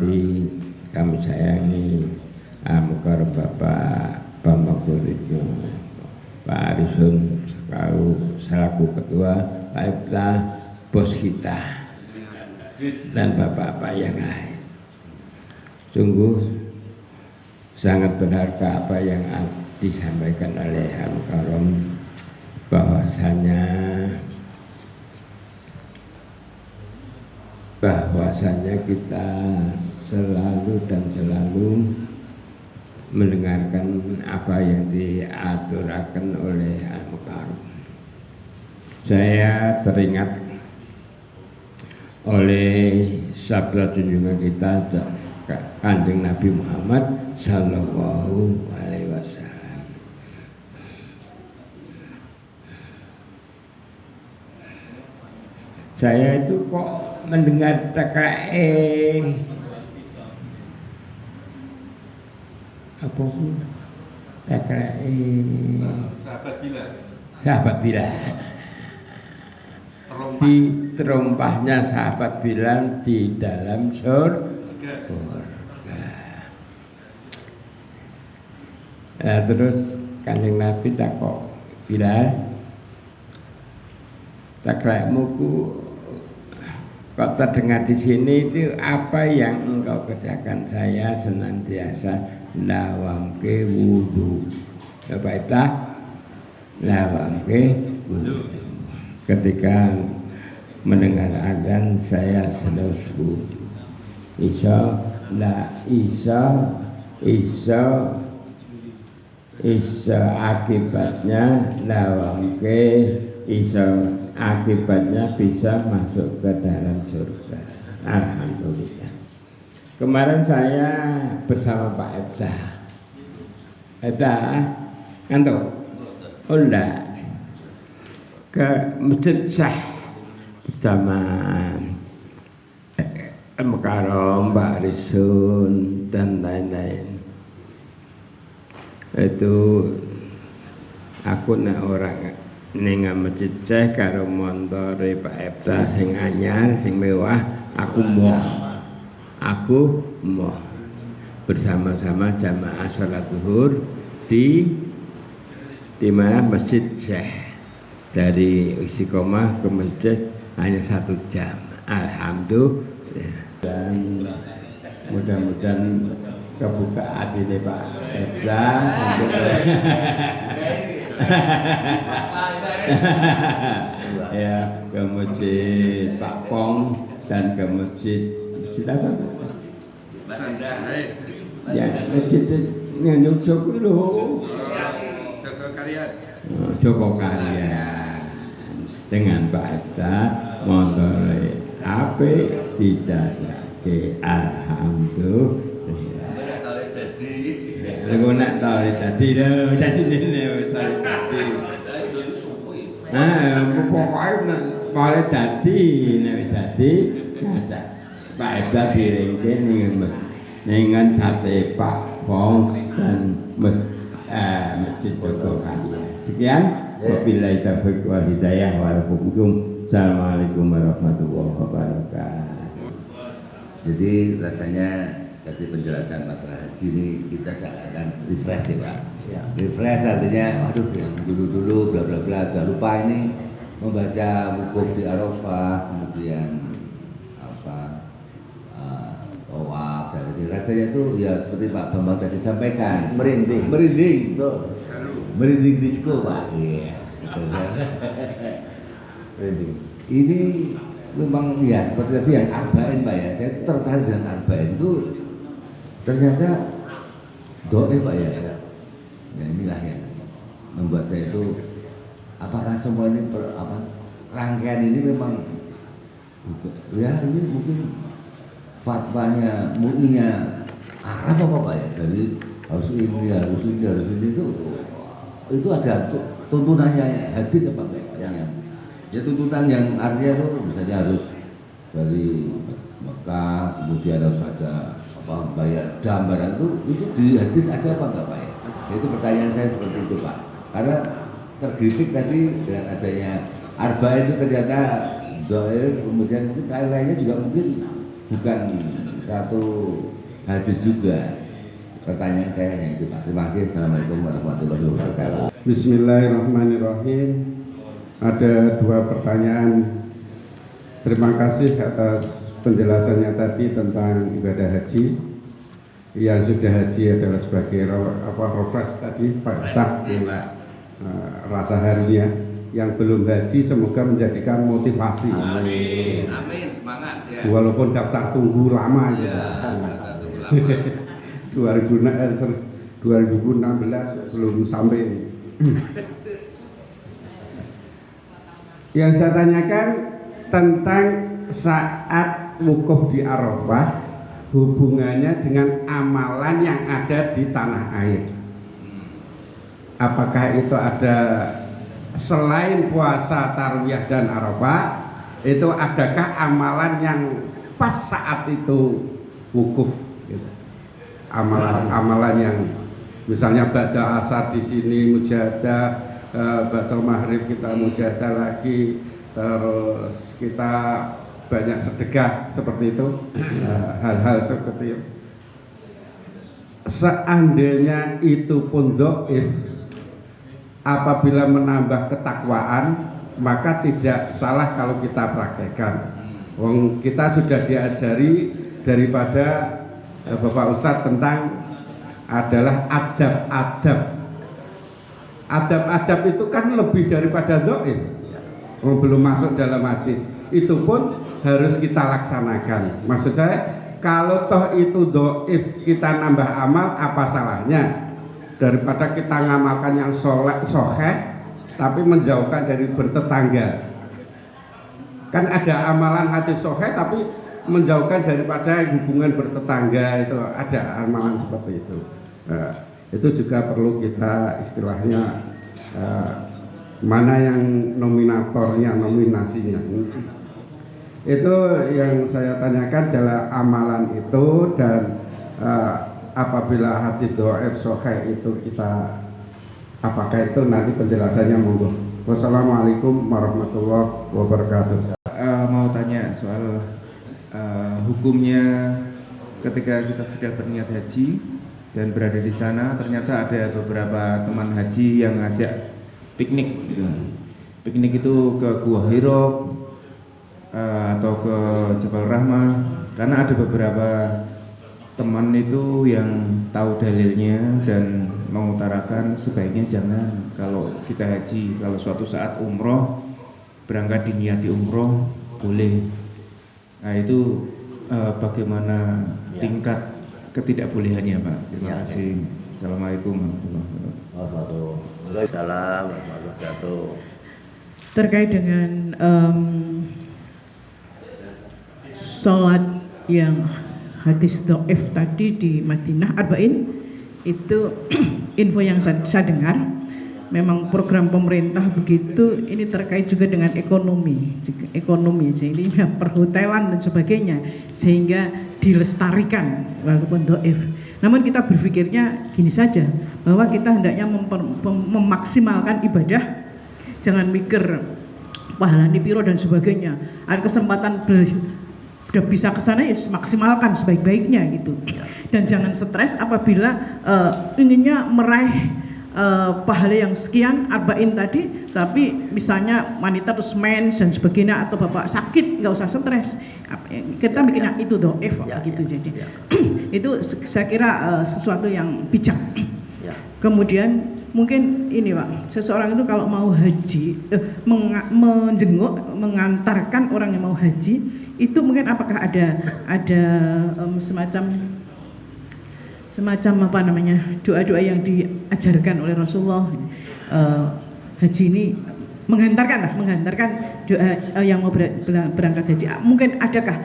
hormati, kami sayangi Al-Mukarram Bapak Bambang Surityo, Pak Arisun selaku ketua, Pak Ibta bos kita, dan bapak-bapak yang lain. Sungguh sangat berharga apa yang disampaikan oleh Al-Mukarram, bahwasanya kita selalu mendengarkan apa yang diaturakan oleh Al-Mukarram. Saya teringat oleh sabda junjungan kita Kanjeng Nabi Muhammad Sallallahu Alaihi Wasallam. Saya itu kok mendengar sahabat Bilal di terompahnya sahabat Bilal di dalam surga. Nah, terus Kanjeng Nabi takok Bilal, taklekmu kok terdengar di sini itu apa yang engkau kerjakan? Saya senantiasa lawamke wudu. Apa itu? Lawamke wudu. Ketika mendengar azan saya selalu wudu. Isa akibatnya lawamke, akibatnya bisa masuk ke dalam surga. Alhamdulillah. Kemarin saya bersama Pak Ebda ngantuk? Oh enggak, ke Masjid Syekh bersama Al-Mukarram, Mbak Risun dan lain-lain. Itu aku nek orang ning Masjid Syekh karo montore Pak Ebda sing anyar, sing mewah, aku mau bersama-sama jamaah sholat zuhur di mana Masjid Syekh. Dari Istiqomah ke masjid hanya 1 jam. Alhamdulillah. Dan mudah-mudahan kebuka hati Pak Ebda untuk ya ke masjid Pak Pong dan ke masjid apa? Ya masjid yang Joko Karyan dengan Pak Ebda montore HP tidak ke alhamdulillah. Lagu nak tahu tadi dah, tadi ni tadi. Pokoknya boleh tadi, nabi tadi, ada Pak Ebda biringkan dengan sate Pak Pong dan masjid Joko Karyan. Sekian, wabillahi taufiq wal hidayah walaupun Assalamualaikum warahmatullahi wabarakatuh. Jadi rasanya tadi penjelasan masalah haji ini kita seakan refresh ya Pak. Ya. Refresh artinya, aduh yang dulu bla bla bla, jangan lupa ini membaca hukum di Arafah, kemudian tawaf dan rasanya itu ya seperti Pak Bambang tadi sampaikan, merinding, merinding disco Pak. Iya. Merinding. Ini memang ya seperti tadi yang arba'in Pak ya, saya tertarik dengan arba'in itu ternyata doa Pak ya. Ya inilah yang membuat saya itu apakah semua ini rangkaian ini memang ya ini mungkin fatwanya mu'inya Arab apa Pak ya, dari harus ini itu ada tuntunannya hadis apa Pak yang ya tuntutan yang artinya itu misalnya harus dari Mekah kemudian harus ada bayar gambaran itu di hadis ada apa enggak Pak ya? Itu pertanyaan saya seperti itu Pak, karena terkritik tadi dengan adanya arba'in itu ternyata doa, kemudian itu lainnya juga mungkin bukan satu hadis juga. Pertanyaan saya hanya itu Pak. Terima kasih. Assalamualaikum warahmatullahi wabarakatuh. Bismillahirrahmanirrahim. Ada 2 pertanyaan. Terima kasih atas penjelasannya tadi tentang ibadah haji. Yang sudah haji adalah sebagai refresh tadi Pak rasa harunya. Yang belum haji semoga menjadikan motivasi. Amin. Amin. Semangat ya. Walaupun daftar tunggu lama gitu. Daftar tunggu lama. 2016 belum sampai. Yang saya tanyakan tentang saat wukuf di Arafah, hubungannya dengan amalan yang ada di tanah air. Apakah itu ada selain puasa, tarwiyah dan Arafah, itu adakah amalan yang pas saat itu wukuf? Gitu. Amalan yang misalnya ba'da asar di sini mujahadah, ba'da maghrib kita mujahadah lagi, terus kita banyak sedekah seperti itu, hal-hal seperti itu. Seandainya itu pun dhaif, apabila menambah ketakwaan maka tidak salah kalau kita praktekkan. Wong kita sudah diajari daripada Bapak Ustadz tentang adalah adab itu kan lebih daripada dhaif. Belum masuk dalam hadis, itu pun harus kita laksanakan. Maksud saya, kalau toh itu dhaif kita nambah amal, apa salahnya daripada kita ngamalkan yang soheh tapi menjauhkan dari bertetangga. Kan ada amalan hadis soheh tapi menjauhkan daripada hubungan bertetangga, itu ada amalan seperti itu. Itu juga perlu kita istilahnya mana yang nominatornya, nominasinya. Itu yang saya tanyakan adalah amalan itu, dan apabila hati dhaif soheh itu kita, apakah itu nanti penjelasannya monggo. Wassalamualaikum warahmatullahi wabarakatuh. Mau tanya soal hukumnya ketika kita sudah berniat haji dan berada di sana, ternyata ada beberapa teman haji yang ngajak piknik gitu. Piknik itu ke Gua Hiro atau ke Jabal Rahmah, karena ada beberapa teman itu yang tahu dalilnya dan mengutarakan sebaiknya jangan. Kalau kita haji, kalau suatu saat umroh, berangkat diniati umroh boleh. Nah itu bagaimana tingkat ketidakbolehannya Pak? Terima kasih. Assalamualaikum warahmatullahi wabarakatuh. Waalaikumsalam warahmatullahi wabarakatuh. Terkait dengan sholat yang hadis dhaif tadi di Madinah Arba'in, itu info yang saya dengar memang program pemerintah begitu. Ini terkait juga dengan ekonomi jadi perhotelan dan sebagainya, sehingga dilestarikan walaupun dhaif. Namun kita berpikirnya gini saja, bahwa kita hendaknya memaksimalkan ibadah, jangan mikir pahala piro dan sebagainya. Ada kesempatan udah bisa ke sana, ya maksimalkan sebaik-baiknya gitu. Dan jangan stres apabila inginnya meraih pahala yang sekian arba'in tadi, tapi misalnya wanita terus mens dan sebagainya, atau bapak sakit, nggak usah stres. Kita bikinnya itu dhaif gitu. Jadi itu saya kira sesuatu yang bijak. Kemudian mungkin ini Pak, seseorang itu kalau mau haji, menjenguk, mengantarkan orang yang mau haji, itu mungkin apakah ada semacam apa namanya, doa-doa yang diajarkan oleh Rasulullah. Haji ini menghantarkan doa yang mau berangkat haji. Mungkin adakah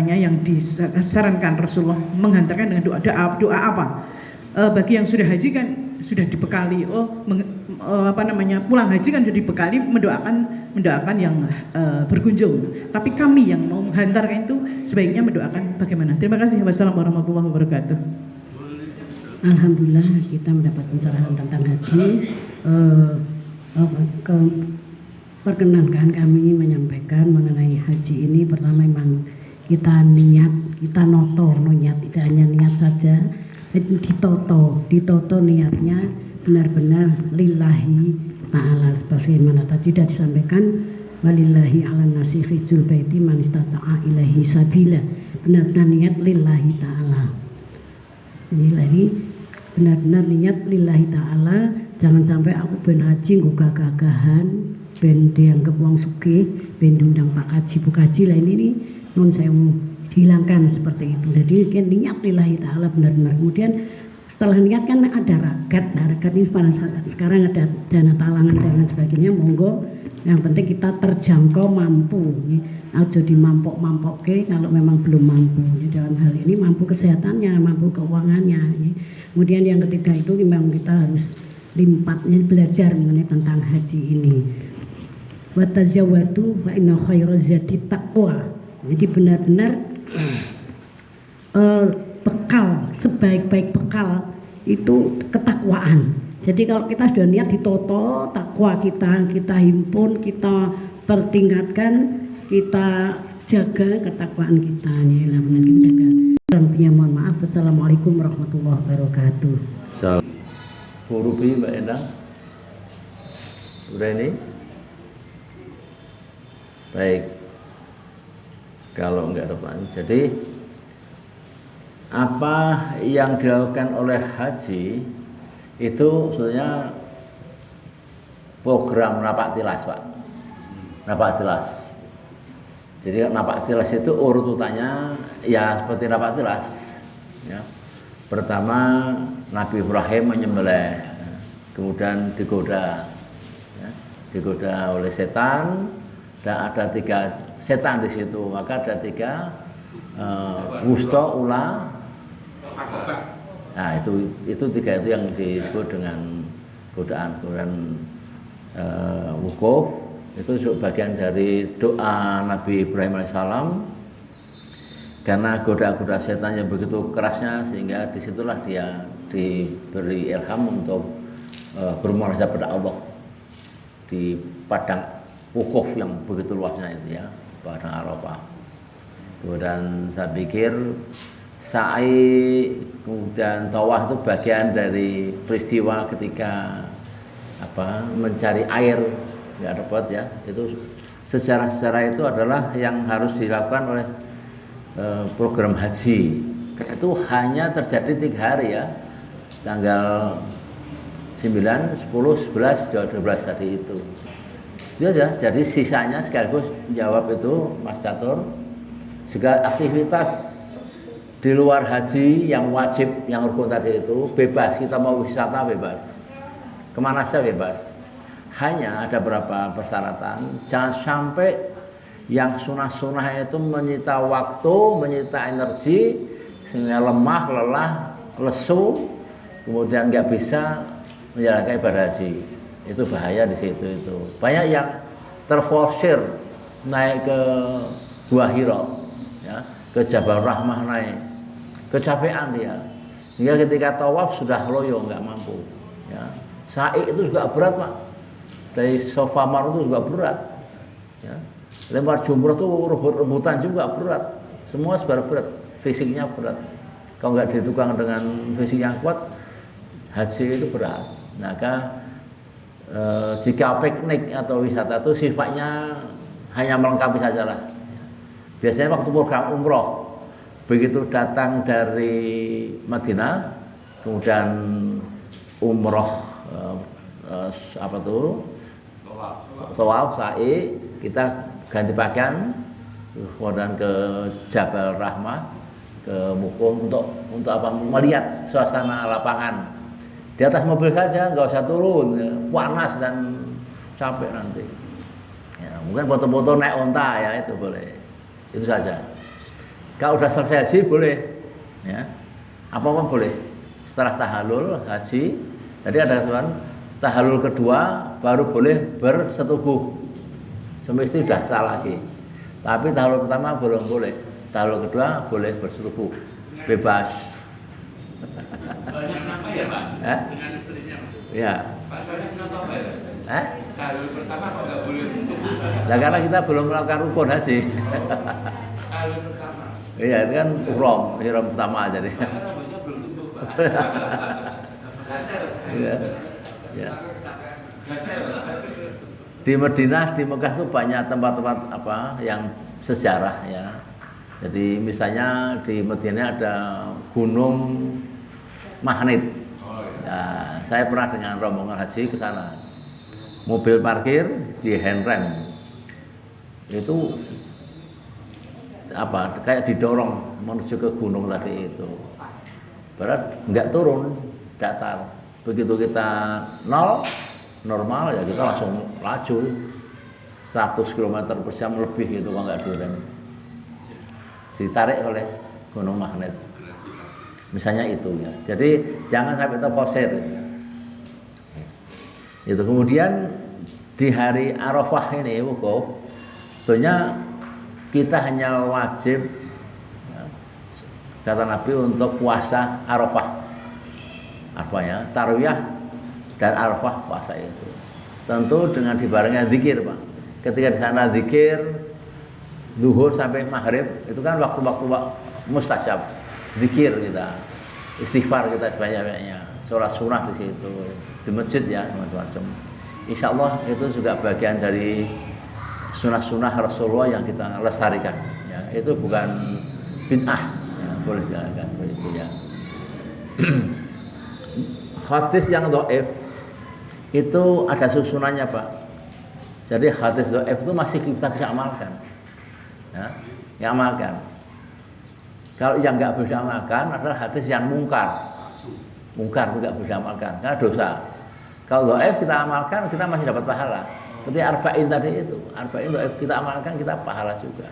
yang disarankan Rasulullah menghantarkan dengan doa apa? Bagi yang sudah haji kan sudah dibekali, pulang haji kan sudah dibekali mendoakan yang berkunjung. Tapi kami yang mau menghantarkan itu sebaiknya mendoakan bagaimana? Terima kasih. Wassalamualaikum warahmatullahi wabarakatuh. Alhamdulillah kita mendapat pencerahan tentang haji. Perkenankan kami menyampaikan mengenai haji ini. Pertama memang kita niat kita noto niat, tidak hanya niat saja, ditoto niatnya benar-benar lillahi ta'ala sebagaimana tadi sudah disampaikan, walillahi ala nasi hijjul baiti man istata'a ilaihi sabila, benar-benar niat lillahi ta'ala. Ini benar-benar niat lillahi ta'ala, jangan sampai aku ben haji nggo gagah-gagahan, ben dianggap wong sugih, ben diundang Pak Kaji Bu Kaji lah, ini nun saya hilangkan seperti itu. Jadi kan niat lillahi ta'ala benar-benar. Kemudian setelah niat kan ada ragat. Nah, ragat ini pada saat sekarang ada dana talangan dan lain sebagainya, monggo. Yang penting kita terjangkau mampu. Aja dimampok-mampok kalau memang belum mampu. Dalam hal ini mampu kesehatannya, mampu keuangannya. Kemudian yang ketiga itu memang kita harus limpatnya belajar mengenai tentang haji ini. Wa tazawwadu fa inna khairaz zadi taqwa. Jadi benar-benar bekal, sebaik-baik bekal itu ketakwaan. Jadi kalau kita sudah niat ditoto, takwa kita himpun, kita pertingkatkan, kita jaga ketakwaan kita. Inilah benar kita jaga. Mohon maaf. Wassalamualaikum warahmatullahi wabarakatuh. Hurufi Mbak Endang. Udah ini? Baik. Kalau enggak ada pertanyaan. Jadi apa yang dilakukan oleh haji itu sebenarnya program napak tilas, Pak. Napak tilas. Jadi napak tilas itu urutannya ya seperti napak tilas. Ya. Pertama Nabi Ibrahim menyembelih, kemudian digoda, ya, digoda oleh setan, dan ada 3 setan di situ, maka ada 3 wusta, ula. Nah itu 3 itu yang disebut dengan godaan. Kemudian wukuf itu bagian dari doa Nabi Ibrahim alaihissalam, karena goda-goda setan yang begitu kerasnya sehingga disitulah dia diberi ilham untuk bermunajat pada Allah di padang wukuf yang begitu luasnya itu ya, padang Arafah. Kemudian saya pikir sa'i kemudian tawaf itu bagian dari peristiwa ketika mencari air nggak dapat ya, itu sejarah-sejarah itu adalah yang harus dilakukan oleh program haji. Itu hanya terjadi 3 hari ya, tanggal 9, 10, 11, 12 tadi itu aja. Jadi sisanya sekaligus jawab itu Mas Catur, segala aktivitas di luar haji yang wajib, yang rukun tadi itu bebas, kita mau wisata bebas, kemana saja bebas. Hanya ada beberapa persyaratan, jangan sampai yang sunah-sunah itu menyita waktu, menyita energi, sehingga lemah, lelah, lesu, kemudian nggak bisa menjalankan ibadah haji. Itu bahaya di situ itu. Banyak yang terforsir naik ke Gua Hira, ya, ke Jabal Rahmah naik, kecapean dia, sehingga ketika tawaf sudah loyo, nggak mampu. Ya. Sa'i itu juga berat, Pak. Dari Safa Marwah itu juga berat. Ya. Lempar jumroh itu rebut-rebutan juga berat. Semua sebar berat, fisiknya berat. Kalau nggak ditukang dengan fisik yang kuat, haji itu berat. Maka jika piknik atau wisata itu sifatnya hanya melengkapi saja lah. Biasanya waktu program umroh, begitu datang dari Madinah, kemudian umroh tawaf, sa'i, kita ganti pakaian, kemudian ke Jabal Rahmah, ke Mukung untuk apa? Melihat suasana lapangan. Di atas mobil saja, nggak usah turun, ya, panas dan capek nanti. Ya, mungkin foto-foto naik onta ya, itu boleh, itu saja. Kalau udah selesai haji boleh, ya, apa-apa boleh. Setelah tahallul haji, tadi ada aturan tahallul kedua baru boleh bersetubuh. Suami istri sudah sah lagi. Tapi tahallul pertama belum boleh. Tahallul kedua boleh bersetubuh, bebas. Soalnya apa ya, Pak? Dengan istrinya, Pak? Ya. Pak, soalnya kenapa apa ya? Tahallul pertama kok nggak boleh untuk Nah, karena kita belum melakukan rukun haji. Tahallul pertama. Iya, itu kan ihram pertama jadi. Rambutnya belum tumbuh, Pak. Iya. Ya. Di Madinah, di Mekah tuh banyak tempat-tempat apa yang sejarah ya. Jadi misalnya di Madinah ada Gunung Magnet. Ya, saya pernah dengan rombongan haji ke sana. Mobil parkir di handrem. Itu apa? Kayak didorong menuju ke gunung tadi itu. Padahal nggak turun, datar. Begitu kita normal ya kita langsung laju 100 km per jam lebih gitu kalau nggak direm. Ditarik oleh gunung magnet. Misalnya itu ya. Jadi jangan sampai terposer. Itu kemudian di hari Arafah ini wukuf, tentunya kita hanya wajib ya, kata Nabi untuk puasa Arafah. Apa ya? Tarwiyah dan Arafah puasa itu. Tentu dengan dibarengnya zikir, Pak. Ketika di sana zikir zuhur sampai maghrib itu kan waktu-waktu mustajab. Zikir kita, istighfar kita sebanyak-banyaknya, sholat sunnah di situ, di masjid ya macam-macam. Insya Allah itu juga bagian dari sunnah-sunnah Rasulullah yang kita lestarikan. Ya, itu bukan bid'ah, ya, boleh dilakukan begitu ya. Hadis yang dhaif itu ada susunannya Pak. Jadi hadis dhaif itu masih kita bisa amalkan, ya, yang amalkan. Kalau yang nggak bisa amalkan adalah hadis yang mungkar itu nggak bisa amalkan karena dosa. Kalau dhaif kita amalkan kita masih dapat pahala. Seperti arba'in tadi itu, arba'in dhaif kita amalkan kita pahala juga.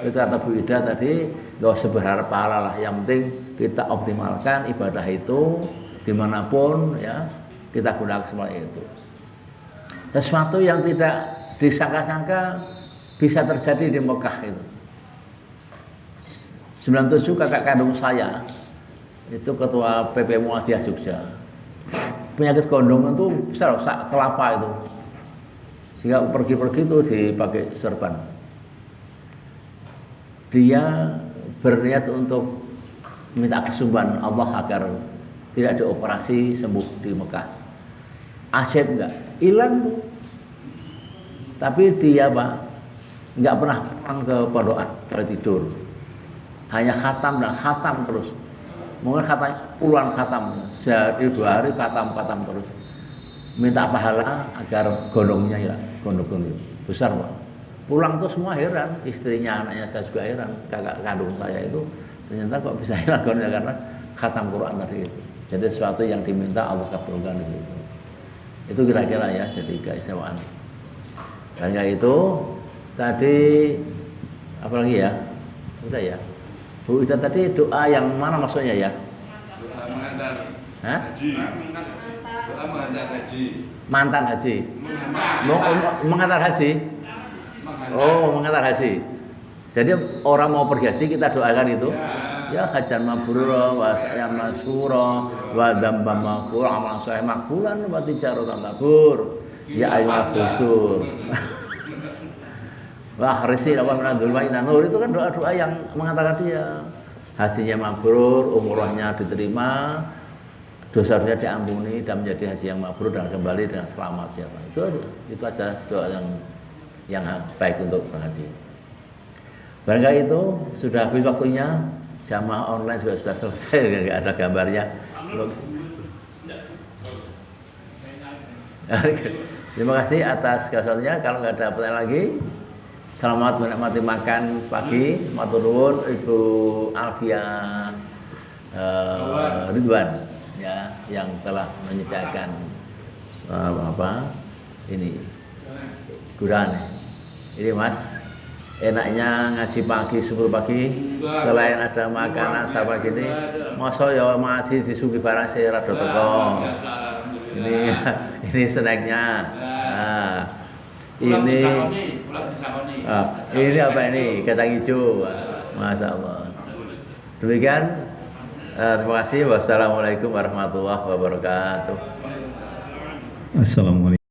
Itu kata Bu Ida tadi, nggak usah berharap pahala lah. Yang penting kita optimalkan ibadah itu dimanapun ya kita gunakan semuanya itu. Sesuatu yang tidak disangka-sangka bisa terjadi di Mekah itu. 97 kakak kandung saya itu ketua PP Muhammadiyah Jogja. Penyakit gondong itu besar, sak kelapa itu. Sehingga pergi-pergi itu dipakai serban. Dia berniat untuk minta kesembuhan Allah agar tidak dioperasi sembuh di Mekah. Asyik enggak, hilang. Tapi dia Pak enggak pernah pulang ke pondokan kalau tidur. Hanya khatam dan khatam terus. Mungkin khatam puluhan khatam, sehari 2 hari khatam terus. Minta pahala agar gondongnya hilang, gondong-gondong besar Pak. Pulang tuh semua heran, istrinya, anaknya saya juga heran, kakak kandung saya itu ternyata kok bisa hilang gondongnya karena khatam Quran tadi itu. Jadi sesuatu yang diminta Allah kabulkan itu. Itu kira-kira ya jadi keistimewaan. Dan itu tadi apalagi ya? Udah ya. Bu Ida tadi doa yang mana maksudnya ya? Doa mengantar haji. Doa mengantar haji. Mantan haji. Mengantar haji. Oh, mengantar haji. Jadi orang mau pergi haji kita doakan itu. Ya hajan mabrura wa sa'yan masyura wa dzamban maghfura amal saleh makbulan wa tijaratan tabur. Ya ayyuhal busur. Wah, resi apa menandul wa inanur itu kan doa-doa yang mengatakan dia hasilnya mabrur, umrohnya diterima, dosa-dosanya diampuni dan menjadi haji yang mabrur dan kembali dengan selamat ya Pak. Itu aja doa yang baik untuk berhaji. Barangkali itu sudah habis waktunya, jamaah online juga sudah selesai, nggak ada gambarnya. Terima kasih atas kesempatannya. Kalau nggak ada pertanyaan lagi, selamat menikmati makan pagi. Matur nuwun Ibu Alfia Ridwan ya yang telah menyediakan ini gurame. Ini Mas, enaknya ngasih pagi subuh pagi selain ada makanan sama gini, masa ya masih disuguhi barang saya rada teko. Ini snacknya. Nah, ini apa ini kacang hijau, Masya Allah. Demikian, terima kasih. Wassalamualaikum warahmatullahi wabarakatuh. Assalamualaikum.